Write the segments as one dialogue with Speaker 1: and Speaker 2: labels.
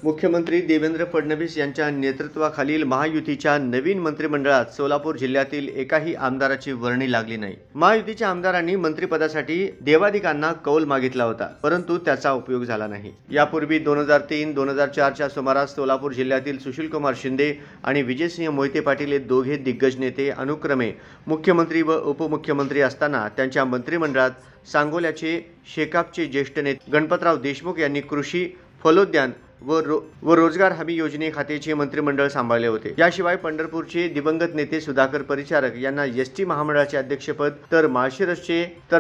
Speaker 1: मुख्यमंत्री देवेंद्र फडणवीस यांच्या नेतृत्वाखालील महायुतीच्या नवीन मंत्रिमंडळात सोलापूर जिल्ह्यातील एकाही आमदाराची वर्णी लागली नाही। महायुतीच्या आमदारांनी मंत्रिपदासाठी देवाधिकांना कौल मागितला होता, परंतु त्याचा उपयोग झाला नाही। यापूर्वी 2003-2004 च्या सुमारास सोलापूर जिल्ह्यातील सुशीलकुमार शिंदे आणि विजयसिंह मोहिते पाटील हे दोघे दिग्गज नेते अनुक्रमे मुख्यमंत्री व उपमुख्यमंत्री असताना त्यांच्या मंत्रिमंडळात सांगोल्याचे शेकापचे ज्येष्ठ नेते गणपतराव देशमुख यांनी कृषी, फलोद्यान व रोजगार हमी योजने खात्याचे मंत्रिमंडळ सांभाळले होते। याशिवाय पंढरपूरचे दिवंगत नेते सुधाकर परिचारक यांना एसटी महामंडळाचे अध्यक्षपद, तर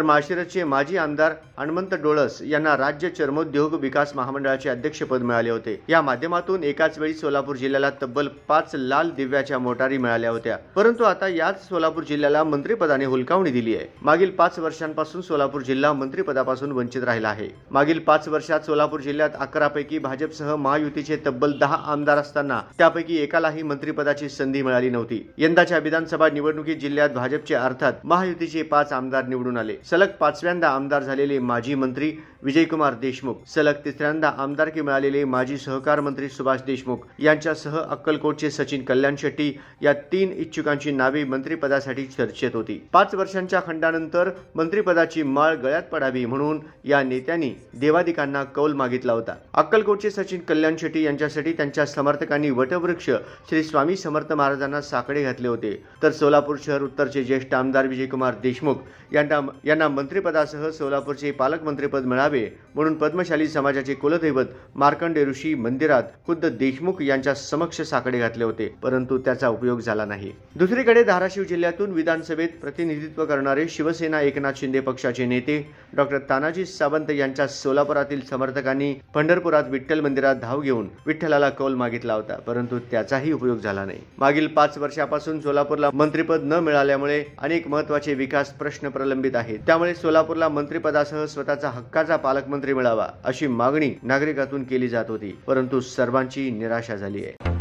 Speaker 1: माळशिरसचे माजी आमदार हनुमंत डोळस यांना राज्य चर्मोद्योग विकास महामंडळाचे अध्यक्षपद मिळाले होते। या माध्यमातून एकाच वेळी सोलापूर जिल्ह्याला तब्बल 5 लाल दिव्याच्या मोटारी मिळाल्या होत्या, परंतु आता याच सोलापूर जिल्ह्याला मंत्रिपदाने हुलकावणी दिली आहे। मागील 5 वर्षांपासून सोलापूर जिल्हा मंत्रिपदापासून वंचित राहिला आहे। मागील 5 वर्षात सोलापूर जिल्ह्यात 11 पैकी भाजपसह महायुतीचे तब्बल 10 आमदार असताना त्यापैकी एकालाही मंत्रिपदाची संधी मिळाली नव्हती। यंदाच्या विधानसभा निवडणुकीत जिल्ह्यात भाजपचे अर्थात महायुतीचे 5 आमदार निवडून आले। सलग 5व्यांदा आमदार झालेले माजी मंत्री विजयकुमार देशमुख, सलग 3ऱ्यांदा आमदारकी मिळालेले माजी सहकार मंत्री सुभाष देशमुख यांच्यासह अक्कलकोटचे सचिन कल्याण शेट्टी या 3 इच्छुकांची नावे मंत्रिपदासाठी चर्चेत होती। 5 वर्षांच्या खंडानंतर मंत्रिपदाची माळ गळ्यात पडावी म्हणून या नेत्यांनी देवाधिकांना कौल मागितला होता। अक्कलकोटचे सचिन कल्याण शेट्टी यांच्यासाठी त्यांच्या समर्थकांनी वटवृक्ष श्री स्वामी समर्थ महाराजांना साकडे घातले होते, तर सोलापूर शहर उत्तरचे ज्येष्ठ आमदार विजयकुमार देशमुख यांना मंत्रिपदासह सोलापूरचे पालकमंत्रीपद मिळावे म्हणून पद्मशाली समाजाचे कुलदैवत मार्कंडे ऋषी मंदिरात खुद्द देशमुख यांच्या समक्ष साकडे घातले होते, परंतु त्याचा उपयोग झाला नाही। दुसरीकडे धाराशिव जिल्ह्यातून विधानसभेत प्रतिनिधित्व करणारे शिवसेना एकनाथ शिंदे पक्षाचे नेते डॉक्टर तानाजी सावंत यांच्या सोलापुरातील समर्थकांनी पंढरपुरात विठ्ठल मंदिरात धाव घेऊन विठ्ठलाला कौल मागितला होता, परंतु त्याचाही उपयोग झाला नाही। मागील 5 वर्षापासून सोलापूरला मंत्रिपद न मिळाल्यामुळे अनेक महत्त्वाचे विकास प्रश्न प्रलंबित आहेत। त्यामुळे सोलापूरला मंत्रिपदासह स्वतःचा हक्काचा पालकमंत्री मिळावा अशी मागणी नागरिकातून केली जात होती, परंतु सर्वांची निराशा झाली आहे।